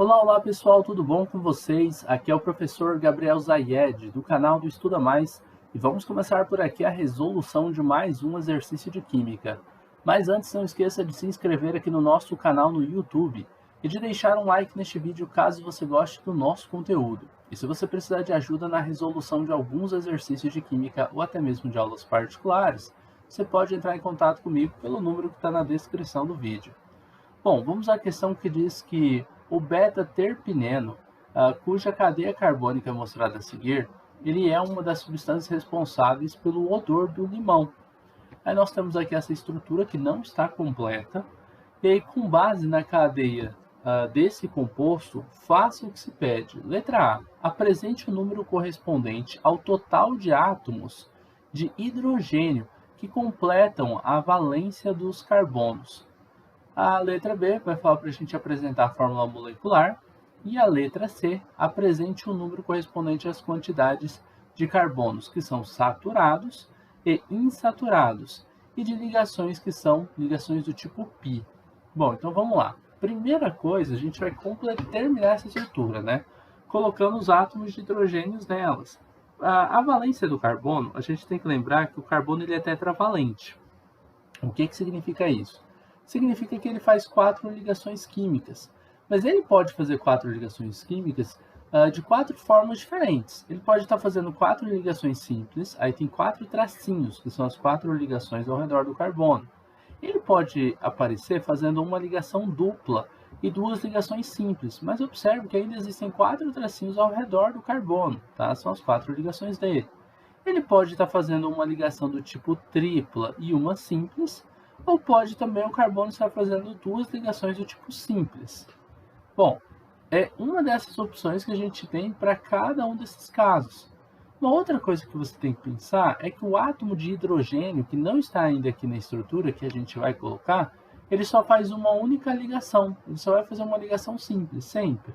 Olá, olá pessoal, tudo bom com vocês? Aqui é o professor Gabriel Zayed, do canal do Estuda Mais, e vamos começar por aqui a resolução de mais um exercício de Química. Mas antes, não esqueça de se inscrever aqui no nosso canal no YouTube e de deixar um like neste vídeo caso você goste do nosso conteúdo. E se você precisar de ajuda na resolução de alguns exercícios de Química ou até mesmo de aulas particulares, você pode entrar em contato comigo pelo número que está na descrição do vídeo. Bom, vamos à questão que diz que o beta-terpineno, cuja cadeia carbônica é mostrada a seguir, ele é uma das substâncias responsáveis pelo odor do limão. Aí nós temos aqui essa estrutura que não está completa, e aí com base na cadeia desse composto, faça o que se pede. Letra A, apresente o número correspondente ao total de átomos de hidrogênio que completam a valência dos carbonos. A letra B vai falar para a gente apresentar a fórmula molecular. E a letra C, apresente o número correspondente às quantidades de carbonos que são saturados e insaturados, e de ligações que são ligações do tipo π. Bom, então vamos lá. Primeira coisa, a gente vai terminar essa estrutura, né? Colocando os átomos de hidrogênios nelas. A valência do carbono, a gente tem que lembrar que o carbono ele é tetravalente. O que significa isso? Significa que ele faz 4 ligações químicas. Mas ele pode fazer 4 ligações químicas de 4 formas diferentes. Ele pode estar fazendo 4 ligações simples, aí tem 4 tracinhos, que são as 4 ligações ao redor do carbono. Ele pode aparecer fazendo uma ligação dupla e 2 ligações simples, mas observe que ainda existem 4 tracinhos ao redor do carbono, tá? São as 4 ligações dele. Ele pode estar fazendo uma ligação do tipo tripla e uma simples, ou pode também o carbono estar fazendo 2 ligações do tipo simples. Bom, é uma dessas opções que a gente tem para cada um desses casos. Uma outra coisa que você tem que pensar é que o átomo de hidrogênio, que não está ainda aqui na estrutura que a gente vai colocar, ele só faz uma única ligação, ele só vai fazer uma ligação simples, sempre.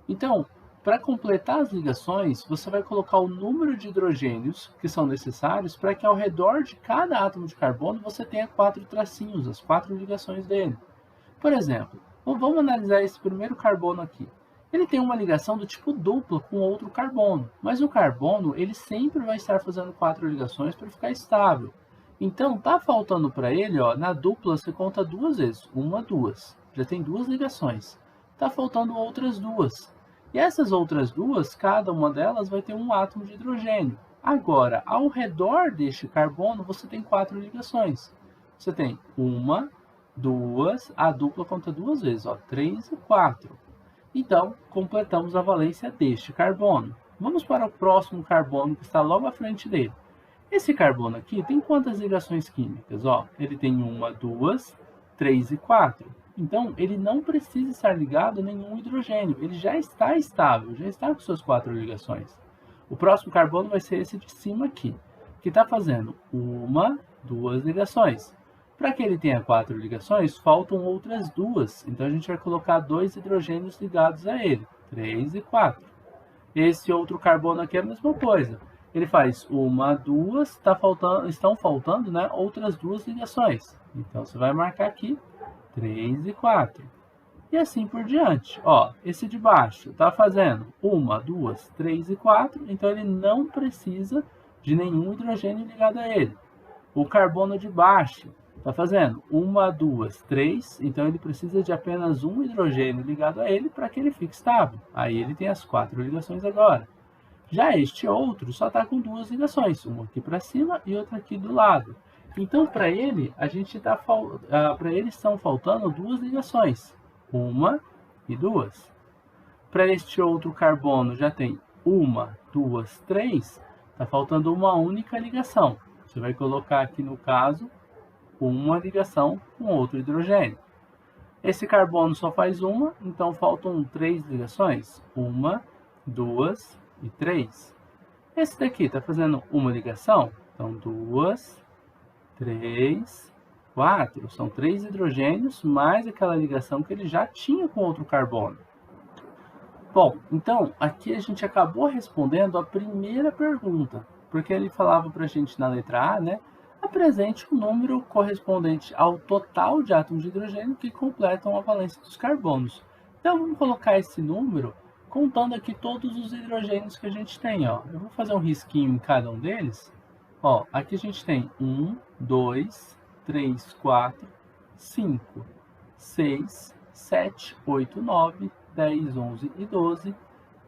Então, para completar as ligações, você vai colocar o número de hidrogênios que são necessários para que ao redor de cada átomo de carbono você tenha 4 tracinhos, as 4 ligações dele. Por exemplo, vamos analisar esse primeiro carbono aqui. Ele tem uma ligação do tipo dupla com outro carbono, mas o carbono ele sempre vai estar fazendo 4 ligações para ficar estável. Então, está faltando para ele, na dupla você conta 2 vezes, 1, 2. Já tem 2 ligações. Está faltando outras 2. E essas outras 2, cada uma delas vai ter um átomo de hidrogênio. Agora, ao redor deste carbono, você tem 4 ligações. Você tem 1, 2, a dupla conta 2 vezes, 3 e 4. Então, completamos a valência deste carbono. Vamos para o próximo carbono que está logo à frente dele. Esse carbono aqui tem quantas ligações químicas? Ele tem 1, 2, 3 e 4. Então, ele não precisa estar ligado a nenhum hidrogênio. Ele já está estável, já está com suas 4 ligações. O próximo carbono vai ser esse de cima aqui, que está fazendo 1, 2 ligações. Para que ele tenha 4 ligações, faltam outras 2. Então, a gente vai colocar 2 hidrogênios ligados a ele, 3 e 4. Esse outro carbono aqui é a mesma coisa. Ele faz 1, 2, estão faltando outras 2 ligações. Então, você vai marcar aqui 3 e 4. E assim por diante. Esse de baixo está fazendo 1, 2, 3 e 4, então ele não precisa de nenhum hidrogênio ligado a ele. O carbono de baixo está fazendo 1, 2, 3, então ele precisa de apenas um hidrogênio ligado a ele para que ele fique estável. Aí ele tem as 4 ligações agora. Já este outro só está com 2 ligações, uma aqui para cima e outra aqui do lado. Então, para ele, para ele estão faltando 2 ligações, 1 e 2. Para este outro carbono já tem 1, 2, 3, está faltando uma única ligação. Você vai colocar aqui no caso, uma ligação com outro hidrogênio. Esse carbono só faz uma, então faltam 3 ligações, 1, 2 e 3. Esse daqui está fazendo uma ligação, então 2, 3, 4. São 3 hidrogênios, mais aquela ligação que ele já tinha com outro carbono. Bom, então, aqui a gente acabou respondendo a primeira pergunta, porque ele falava para a gente na letra A, apresente o número correspondente ao total de átomos de hidrogênio que completam a valência dos carbonos. Então, vamos colocar esse número contando aqui todos os hidrogênios que a gente tem, ó. Eu vou fazer um risquinho em cada um deles. Ó, aqui a gente tem 1, 2, 3, 4, 5, 6, 7, 8, 9, 10, 11 e 12,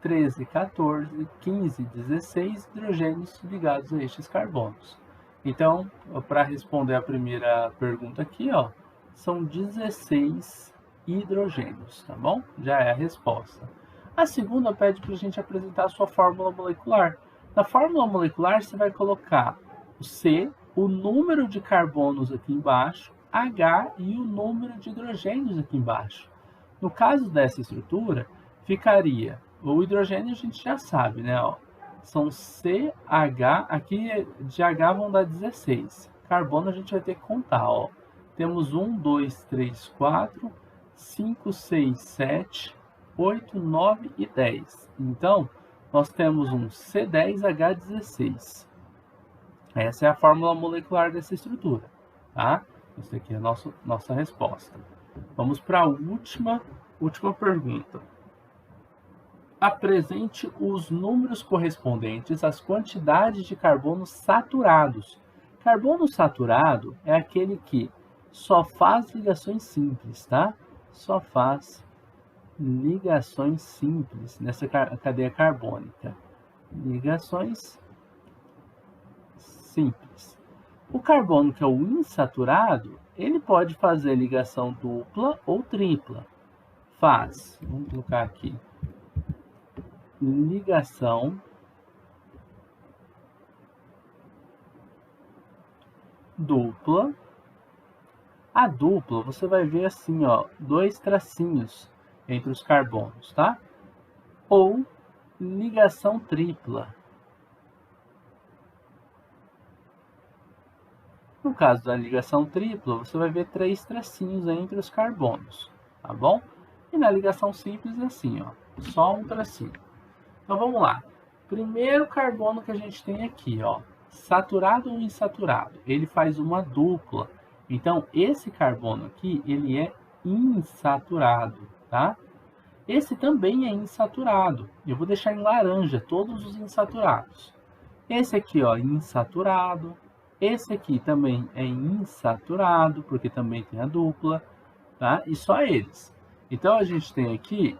13, 14, 15, 16 hidrogênios ligados a estes carbonos. Então, para responder a primeira pergunta aqui, ó, são 16 hidrogênios, tá bom? Já é a resposta. A segunda pede para a gente apresentar a sua fórmula molecular. Na fórmula molecular, você vai colocar o C, o número de carbonos aqui embaixo, H e o número de hidrogênios aqui embaixo. No caso dessa estrutura, ficaria, o hidrogênio a gente já sabe, né? Ó, são CH, aqui de H vão dar 16. Carbono a gente vai ter que contar, ó. Temos 1, 2, 3, 4, 5, 6, 7, 8, 9 e 10. Então, nós temos um C10H16. Essa é a fórmula molecular dessa estrutura, tá? Essa aqui é a nossa resposta. Vamos para a última pergunta. Apresente os números correspondentes às quantidades de carbono saturados. Carbono saturado é aquele que só faz ligações simples, tá? Só faz ligações simples nessa cadeia carbônica. Ligações simples. O carbono, que é o insaturado, ele pode fazer ligação dupla ou tripla. Vamos colocar aqui, ligação dupla. A dupla, você vai ver assim, ó, 2 tracinhos entre os carbonos, tá? Ou ligação tripla. No caso da ligação tripla, você vai ver 3 tracinhos entre os carbonos, tá bom? E na ligação simples é assim, ó, só um tracinho. Então vamos lá. Primeiro carbono que a gente tem aqui, ó, saturado ou insaturado, ele faz uma dupla. Então esse carbono aqui, ele é insaturado, tá? Esse também é insaturado. Eu vou deixar em laranja todos os insaturados. Esse aqui, ó, insaturado. Esse aqui também é insaturado, porque também tem a dupla, tá? E só eles. Então, a gente tem aqui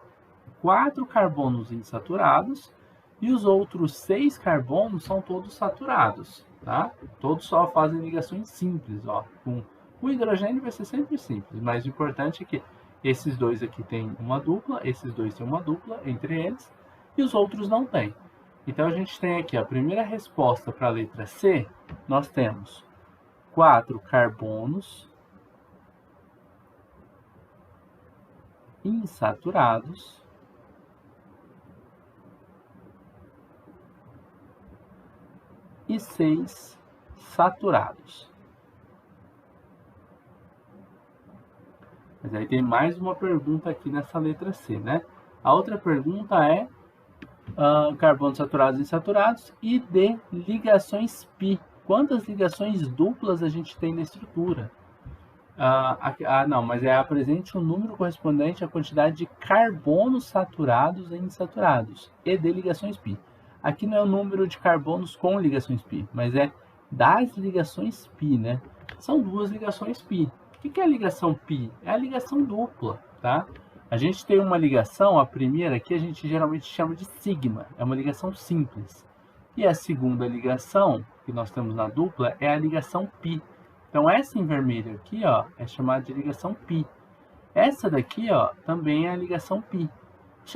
4 carbonos insaturados e os outros 6 carbonos são todos saturados, tá? Todos só fazem ligações simples, ó. Com o hidrogênio vai ser sempre simples, mas o importante é que esses dois aqui têm uma dupla, esses dois têm uma dupla entre eles e os outros não têm. Então, a gente tem aqui a primeira resposta para a letra C, nós temos 4 carbonos insaturados e 6 saturados. Mas aí tem mais uma pergunta aqui nessa letra C, né? A outra pergunta é carbonos saturados e insaturados e de ligações π. Quantas ligações duplas a gente tem na estrutura? Não, mas apresente um número correspondente à quantidade de carbonos saturados e insaturados e de ligações π. Aqui não é o número de carbonos com ligações π, mas é das ligações π, né? São 2 ligações π. O que é a ligação π? É a ligação dupla, tá? A gente tem uma ligação, a primeira aqui a gente geralmente chama de sigma, é uma ligação simples. E a segunda ligação que nós temos na dupla é a ligação π. Então essa em vermelho aqui, ó, é chamada de ligação π. Essa daqui, ó, também é a ligação π.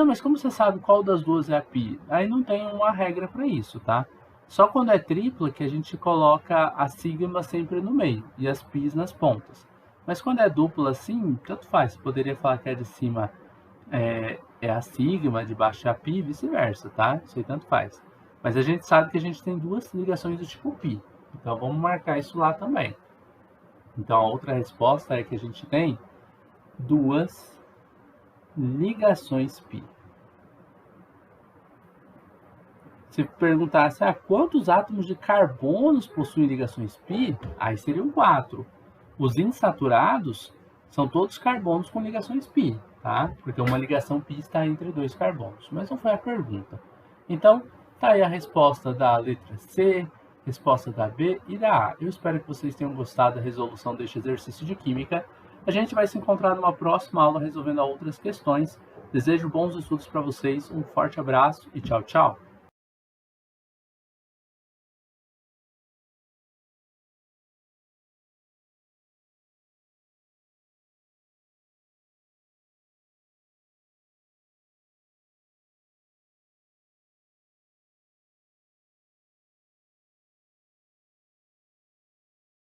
Mas como você sabe qual das duas é a π? Aí não tem uma regra para isso, tá? Só quando é tripla que a gente coloca a sigma sempre no meio e as π's nas pontas. Mas quando é dupla assim, tanto faz. Você poderia falar que a de cima é a sigma, de baixo é a π, vice-versa, tá? Isso aí tanto faz. Mas a gente sabe que a gente tem 2 ligações do tipo π. Então vamos marcar isso lá também. Então a outra resposta é que a gente tem 2 ligações π. Se perguntasse quantos átomos de carbonos possuem ligações π, aí seriam 4. Os insaturados são todos carbonos com ligações π. tá? Porque uma ligação π está entre dois carbonos, mas não foi a pergunta. Então, tá aí a resposta da letra C, resposta da B e da A. Eu espero que vocês tenham gostado da resolução deste exercício de química. A gente vai se encontrar numa próxima aula resolvendo outras questões. Desejo bons estudos para vocês, um forte abraço e tchau, tchau!